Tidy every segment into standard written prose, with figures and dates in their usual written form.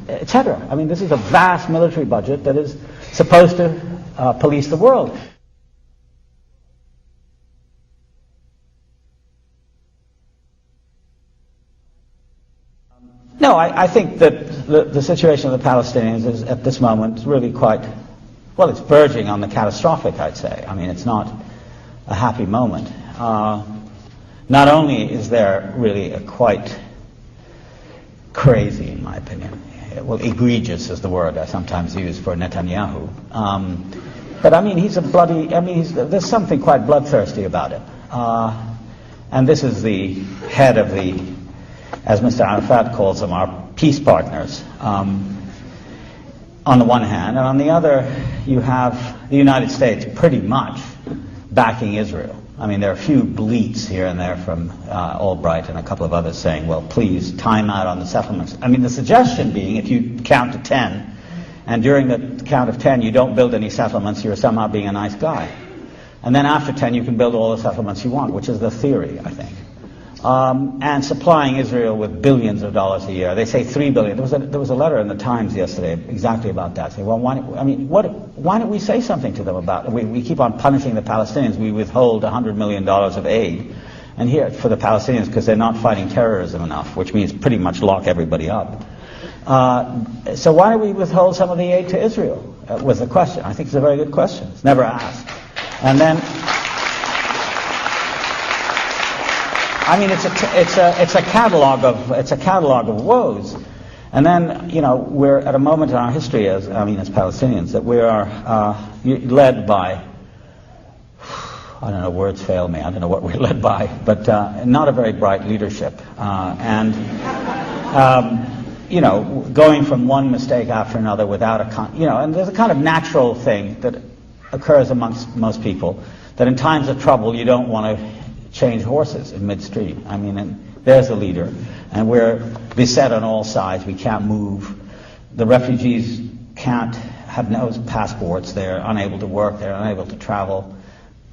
etc. I mean, this is a vast military budget that is supposed to police the world. No, I think that the situation of the Palestinians is, at this moment, really quite, well, it's verging on the catastrophic, I'd say. I mean, it's not a happy moment. Not only is there really a quite crazy, in my opinion, well, egregious is the word I sometimes use for Netanyahu, but I mean, he's a bloody, I mean, there's something quite bloodthirsty about him. And this is the head of the, as Mr. Arafat calls them, our peace partners, on the one hand, and on the other, you have the United States pretty much backing Israel. I mean, there are a few bleats here and there from Albright and a couple of others saying, well, please, time out on the settlements. I mean, the suggestion being, if you count to 10, and during the count of 10 you don't build any settlements, you're somehow being a nice guy. And then after 10 you can build all the settlements you want, which is the theory, I think. And supplying Israel with billions of dollars a year. They say $3 billion. There was a letter in the Times yesterday exactly about that. Say, well, why don't we say something to them about it? We keep on punishing the Palestinians. We withhold $100 million of aid, and here for the Palestinians because they're not fighting terrorism enough, which means pretty much lock everybody up. So why do we withhold some of the aid to Israel? Was the question. I think it's a very good question. It's never asked. And then, I mean, it's a catalog of woes. And then, you know, we're at a moment in our history as Palestinians, that we are led by, I don't know, words fail me, I don't know what we're led by, but not a very bright leadership. You know, going from one mistake after another without and there's a kind of natural thing that occurs amongst most people, that in times of trouble you don't want to change horses in midstream. I mean, and there's the leader, and we're beset on all sides. We can't move. The refugees have no passports. They're unable to work. They're unable to travel.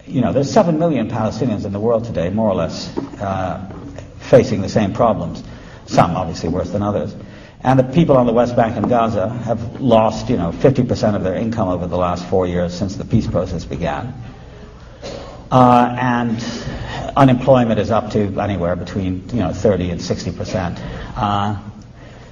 You know, there's 7 million Palestinians in the world today, more or less, facing the same problems. Some obviously worse than others. And the people on the West Bank and Gaza have lost, 50% of their income over the last 4 years since the peace process began. And unemployment is up to anywhere between 30 and 60%.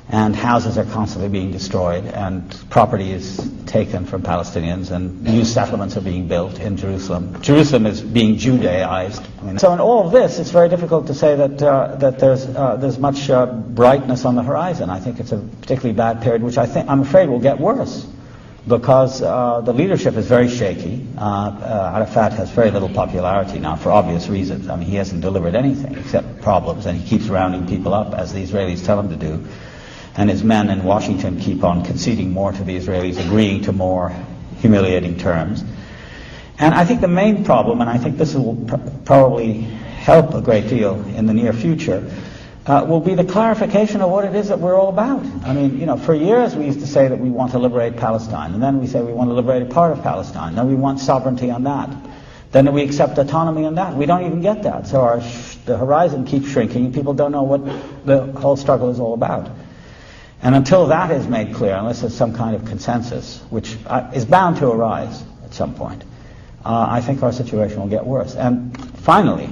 And houses are constantly being destroyed, and property is taken from Palestinians, and new settlements are being built in Jerusalem. Jerusalem is being Judaized. So in all of this, it's very difficult to say that there's much brightness on the horizon. I think it's a particularly bad period, which I'm afraid will get worse, because the leadership is very shaky. Arafat has very little popularity now for obvious reasons. I mean, he hasn't delivered anything except problems, and he keeps rounding people up, as the Israelis tell him to do. And his men in Washington keep on conceding more to the Israelis, agreeing to more humiliating terms. And I think the main problem, and I think this will probably help a great deal in the near future, will be the clarification of what it is that we're all about. I mean, for years we used to say that we want to liberate Palestine, and then we say we want to liberate a part of Palestine, then we want sovereignty on that. Then we accept autonomy on that. We don't even get that. So the horizon keeps shrinking, and people don't know what the whole struggle is all about. And until that is made clear, unless there's some kind of consensus, which is bound to arise at some point, I think our situation will get worse. And finally,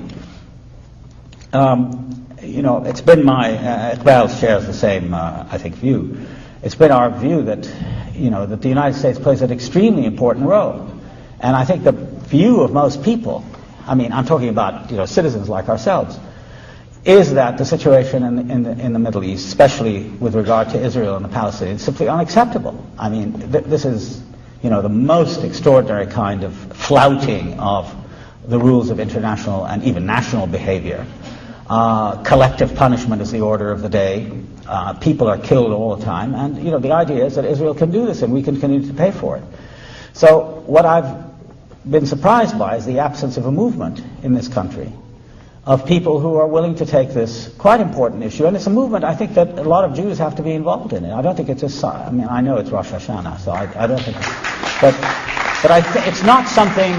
it's been Iqbal shares the same, I think, view. It's been our view that, that the United States plays an extremely important role. And I think the view of most people, I'm talking about, citizens like ourselves, is that the situation in the Middle East, especially with regard to Israel and the Palestinians, is simply unacceptable. This is, the most extraordinary kind of flouting of the rules of international and even national behavior. Collective punishment is the order of the day. People are killed all the time, and the idea is that Israel can do this and we can continue to pay for it. So what I've been surprised by is the absence of a movement in this country of people who are willing to take this quite important issue. And it's a movement, I think, that a lot of Jews have to be involved in it. I don't think it's just, I know it's Rosh Hashanah, so I don't think but it's not something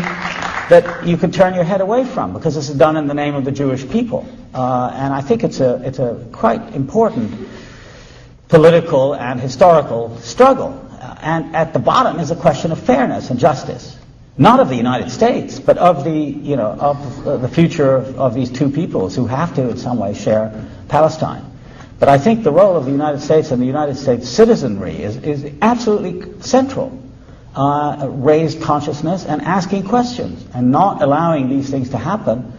that you can turn your head away from, because this is done in the name of the Jewish people. And I think it's a quite important political and historical struggle. And at the bottom is a question of fairness and justice, not of the United States, but of the future of these two peoples who have to in some way share Palestine. But I think the role of the United States and the United States citizenry is absolutely central. Raised consciousness and asking questions and not allowing these things to happen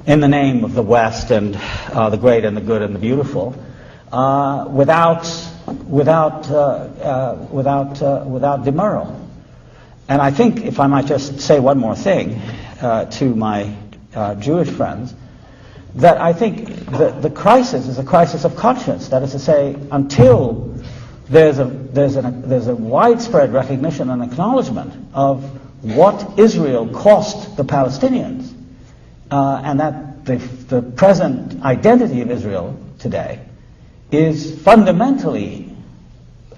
in the name of the West and the great and the good and the beautiful without demurral. And I think, if I might just say one more thing to my Jewish friends, that I think the crisis is a crisis of conscience. That is to say, until there's a widespread recognition and acknowledgement of what Israel cost the Palestinians, and that the present identity of Israel today is fundamentally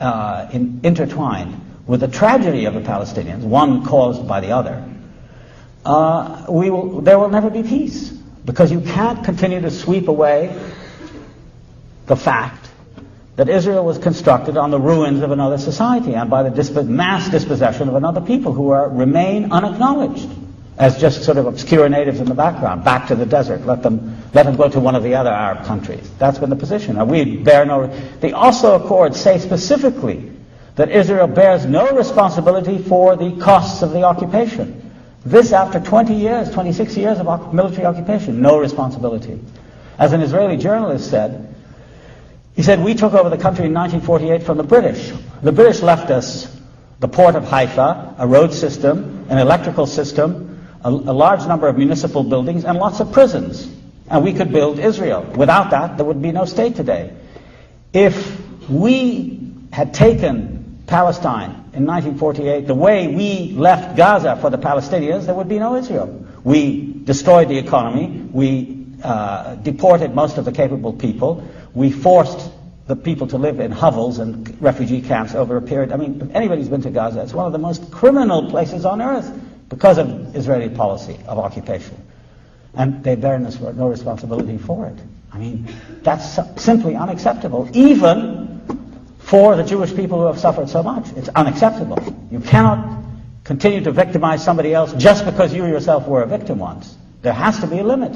intertwined with the tragedy of the Palestinians, one caused by the other, there will never be peace, because you can't continue to sweep away the fact that Israel was constructed on the ruins of another society and by the mass dispossession of another people who remain unacknowledged as just sort of obscure natives in the background, back to the desert, let them go to one of the other Arab countries. That's been the position. And we bear the Oslo Accords say specifically that Israel bears no responsibility for the costs of the occupation. This after 26 years of military occupation, no responsibility. As an Israeli journalist said, he said, we took over the country in 1948 from the British. The British left us the port of Haifa, a road system, an electrical system, a large number of municipal buildings, and lots of prisons. And we could build Israel. Without that, there would be no state today. If we had taken Palestine in 1948 the way we left Gaza for the Palestinians, there would be no Israel. We destroyed the economy. We deported most of the capable people. We forced the people to live in hovels and refugee camps over a period. I mean, if anybody's been to Gaza, it's one of the most criminal places on earth because of Israeli policy of occupation. And they bear no responsibility for it. I mean, that's simply unacceptable, even for the Jewish people who have suffered so much. It's unacceptable. You cannot continue to victimize somebody else just because you yourself were a victim once. There has to be a limit.